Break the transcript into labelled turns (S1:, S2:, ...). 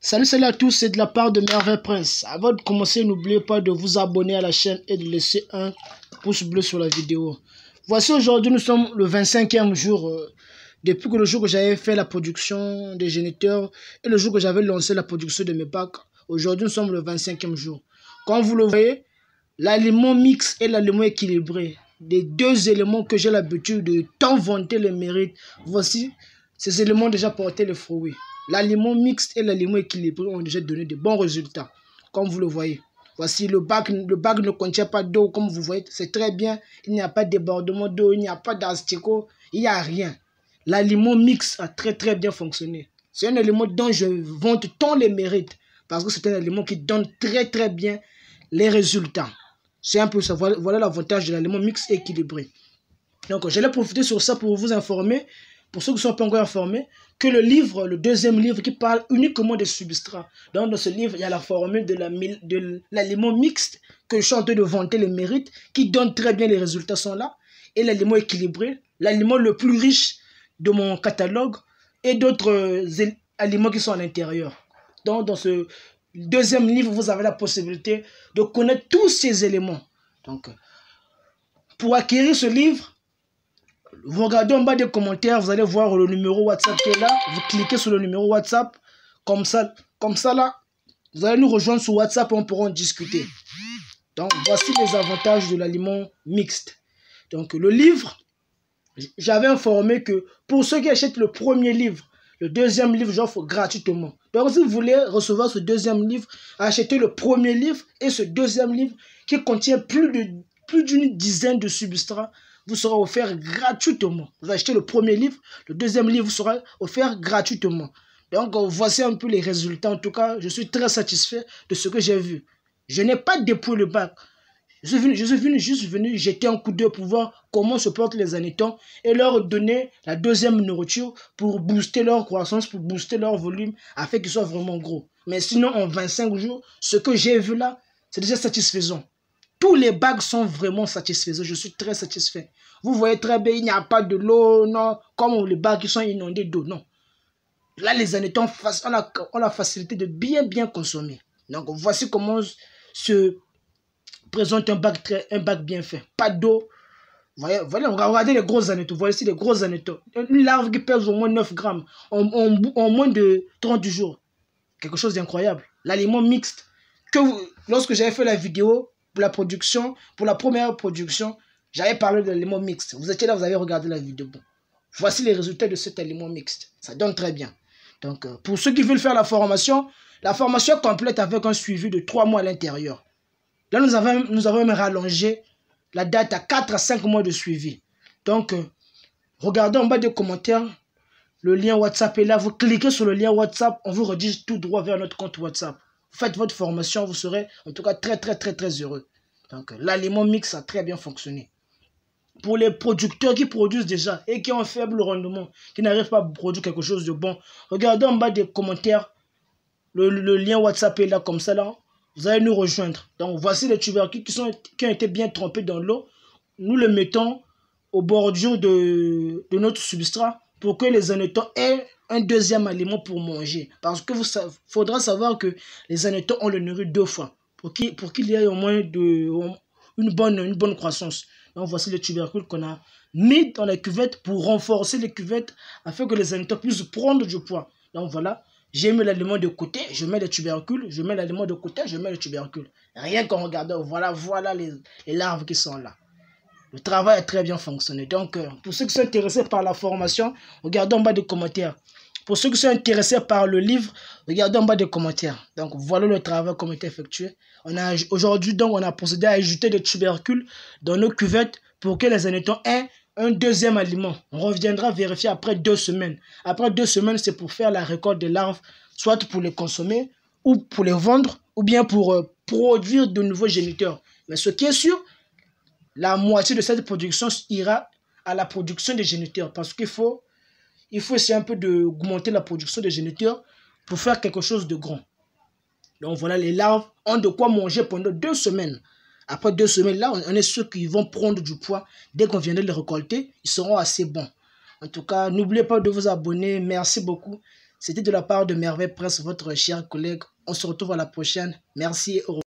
S1: Salut à tous, c'est de la part de Merveille Prince. Avant de commencer, n'oubliez pas de vous abonner à la chaîne et de laisser un pouce bleu sur la vidéo. Voici aujourd'hui, nous sommes le 25e jour depuis que le jour que j'avais fait la production des géniteurs et le jour que j'avais lancé la production de mes packs. Aujourd'hui, nous sommes le 25e jour. Comme vous le voyez, l'aliment mixte et l'aliment équilibré, les deux éléments que j'ai l'habitude de tant vanter les mérites, voici ces éléments déjà porté les fruits. L'aliment mixte et l'aliment équilibré ont déjà donné de bons résultats, comme vous le voyez. Voici le bac ne contient pas d'eau, comme vous voyez, c'est très bien. Il n'y a pas de débordement d'eau, il n'y a pas d'asticot, il n'y a rien. L'aliment mixte a très bien fonctionné. C'est un aliment dont je vante tant les mérites, parce que c'est un aliment qui donne très bien les résultats. C'est un peu ça, voilà l'avantage de l'aliment mixte et équilibré. Donc, je vais profiter sur ça pour vous informer, pour ceux qui ne sont pas encore informés, que le livre, le deuxième livre qui parle uniquement des substrats. Donc, dans ce livre, il y a la formule de l'aliment mixte, que je suis en train de vanter les mérites, qui donne très bien les résultats sont là, et l'aliment équilibré, l'aliment le plus riche de mon catalogue, et d'autres aliments qui sont à l'intérieur. Donc, dans ce deuxième livre, vous avez la possibilité de connaître tous ces éléments. Donc, pour acquérir ce livre, vous regardez en bas des commentaires, vous allez voir le numéro WhatsApp qui est là. Vous cliquez sur le numéro WhatsApp. Comme ça là, vous allez nous rejoindre sur WhatsApp et on pourra en discuter. Donc, voici les avantages de l'aliment mixte. Donc, le livre, j'avais informé que pour ceux qui achètent le premier livre, le deuxième livre, j'offre gratuitement. Donc, si vous voulez recevoir ce deuxième livre, achetez le premier livre et ce deuxième livre qui contient plus d'une dizaine de substrats vous sera offert gratuitement. Vous achetez le premier livre, le deuxième livre vous sera offert gratuitement. Donc, voici un peu les résultats. En tout cas, je suis très satisfait de ce que j'ai vu. Je n'ai pas dépouillé le bac. Je suis juste venu jeter un coup d'œil pour voir comment se portent les annétons et leur donner la deuxième nourriture pour booster leur croissance, pour booster leur volume, afin qu'ils soient vraiment gros. Mais sinon, en 25 jours, ce que j'ai vu là, c'est déjà satisfaisant. Tous les bacs sont vraiment satisfaisants. Je suis très satisfait. Vous voyez très bien, il n'y a pas de l'eau, non, comme les bacs qui sont inondés d'eau, non. Là, les annétons ont la facilité de bien consommer. Donc, voici comment se présente un bac bien fait. Pas d'eau. Regardez les gros annétons. Voici les gros annétons. Une larve qui pèse au moins 9 grammes en moins de 30 jours. Quelque chose d'incroyable. L'aliment mixte. Lorsque j'avais fait la vidéo, pour la production, pour la première production, j'avais parlé de l'aliment mixte. Vous étiez là, vous avez regardé la vidéo. Bon. Voici les résultats de cet aliment mixte. Ça donne très bien. Donc, pour ceux qui veulent faire la formation complète avec un suivi de 3 mois à l'intérieur. Là, nous avons même rallongé la date à 4 à 5 mois de suivi. Donc, regardez en bas des commentaires, le lien WhatsApp est là. Vous cliquez sur le lien WhatsApp, on vous redirige tout droit vers notre compte WhatsApp. Faites votre formation, vous serez en tout cas très heureux. Donc, l'aliment mixte a très bien fonctionné. Pour les producteurs qui produisent déjà et qui ont un faible rendement, qui n'arrivent pas à produire quelque chose de bon, regardez en bas des commentaires, le lien WhatsApp est là comme ça là. Vous allez nous rejoindre. Donc, voici les tubercules qui ont été bien trempés dans l'eau. Nous les mettons au bordure de notre substrat pour que les annétons aient un deuxième aliment pour manger. Parce que faudra savoir que les annétons, on les nourrit 2 fois pour qu'il y ait au moins une bonne croissance. Donc, voici les tubercules qu'on a mis dans la cuvette pour renforcer les cuvettes afin que les annétons puissent prendre du poids. Donc, voilà. J'ai mis l'aliment de côté, je mets les tubercules, je mets l'aliment de côté, je mets les tubercules. Rien qu'en regardant, voilà les larves qui sont là. Le travail a très bien fonctionné. Donc, pour ceux qui sont intéressés par la formation, regardez en bas des commentaires. Pour ceux qui sont intéressés par le livre, regardez en bas des commentaires. Donc, voilà le travail qui a été effectué. Aujourd'hui, on a procédé à ajouter des tubercules dans nos cuvettes pour que les annétons aient un deuxième aliment. On reviendra vérifier après 2 semaines. Après 2 semaines, c'est pour faire la récolte des larves, soit pour les consommer, ou pour les vendre, ou bien pour produire de nouveaux géniteurs. Mais ce qui est sûr, la moitié de cette production ira à la production des géniteurs. Parce qu'il faut essayer un peu d'augmenter la production des géniteurs pour faire quelque chose de grand. Donc voilà, les larves ont de quoi manger pendant 2 semaines. Après 2 semaines, là, on est sûr qu'ils vont prendre du poids. Dès qu'on viendra les récolter, ils seront assez bons. En tout cas, n'oubliez pas de vous abonner. Merci beaucoup. C'était de la part de Merveille Prince, votre cher collègue. On se retrouve à la prochaine. Merci et au revoir.